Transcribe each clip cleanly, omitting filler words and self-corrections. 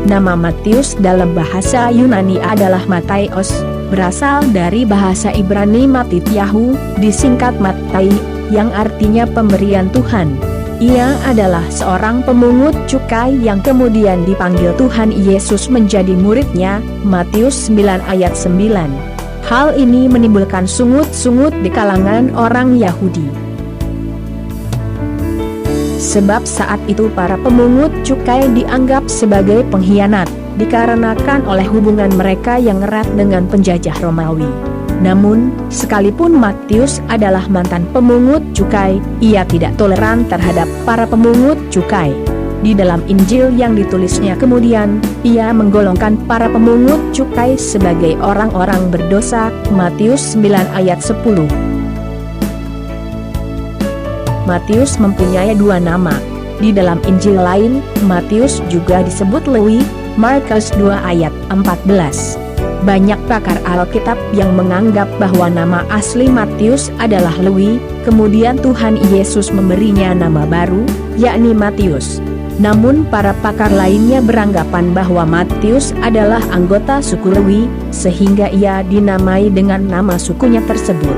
Nama Matius dalam bahasa Yunani adalah Mattaios, berasal dari bahasa Ibrani Matityahu, disingkat Mattai, yang artinya pemberian Tuhan. Ia adalah seorang pemungut cukai yang kemudian dipanggil Tuhan Yesus menjadi muridnya, Matius 9 ayat 9. Hal ini menimbulkan sungut-sungut di kalangan orang Yahudi. Sebab saat itu para pemungut cukai dianggap sebagai pengkhianat, dikarenakan oleh hubungan mereka yang erat dengan penjajah Romawi. Namun, sekalipun Matius adalah mantan pemungut cukai, ia tidak toleran terhadap para pemungut cukai. Di dalam Injil yang ditulisnya kemudian, ia menggolongkan para pemungut cukai sebagai orang-orang berdosa, Matius 9 ayat 10. Matius mempunyai dua nama. Di dalam Injil lain, Matius juga disebut Lewi, Markus 2 ayat 14. Banyak pakar Alkitab yang menganggap bahwa nama asli Matius adalah Lewi, kemudian Tuhan Yesus memberinya nama baru, yakni Matius. Namun para pakar lainnya beranggapan bahwa Matius adalah anggota suku Lewi, sehingga ia dinamai dengan nama sukunya tersebut.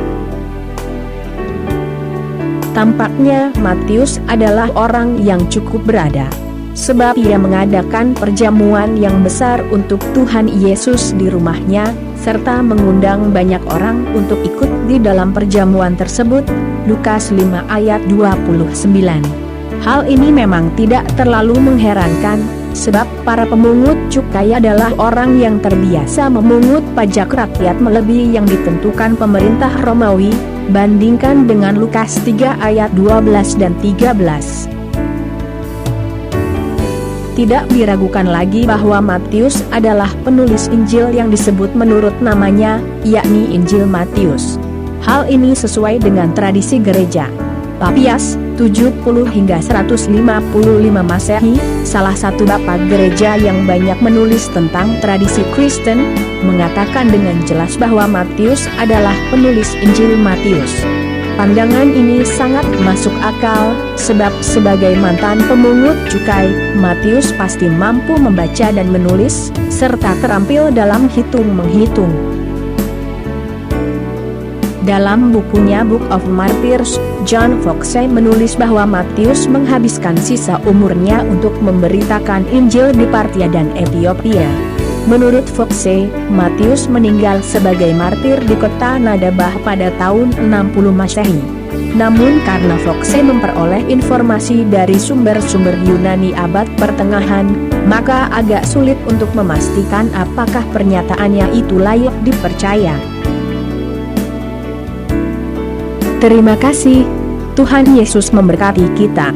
Tampaknya Matius adalah orang yang cukup berada, sebab ia mengadakan perjamuan yang besar untuk Tuhan Yesus di rumahnya, serta mengundang banyak orang untuk ikut di dalam perjamuan tersebut, Lukas 5 ayat 29. Hal ini memang tidak terlalu mengherankan, sebab para pemungut cukai adalah orang yang terbiasa memungut pajak rakyat melebihi yang ditentukan pemerintah Romawi, bandingkan dengan Lukas 3 ayat 12 dan 13. Tidak diragukan lagi bahwa Matius adalah penulis Injil yang disebut menurut namanya, yakni Injil Matius. Hal ini sesuai dengan tradisi gereja. Papias, 70 hingga 155 Masehi, salah satu bapa gereja yang banyak menulis tentang tradisi Kristen, mengatakan dengan jelas bahwa Matius adalah penulis Injil Matius. Pandangan ini sangat masuk akal, sebab sebagai mantan pemungut cukai, Matius pasti mampu membaca dan menulis, serta terampil dalam hitung-menghitung. Dalam bukunya Book of Martyrs, John Foxe menulis bahwa Matius menghabiskan sisa umurnya untuk memberitakan Injil di Partia dan Ethiopia. Menurut Foxe, Matius meninggal sebagai martir di kota Nadabah pada tahun 60 Masehi. Namun karena Foxe memperoleh informasi dari sumber-sumber Yunani abad pertengahan, maka agak sulit untuk memastikan apakah pernyataannya itu layak dipercaya. Terima kasih. Tuhan Yesus memberkati kita.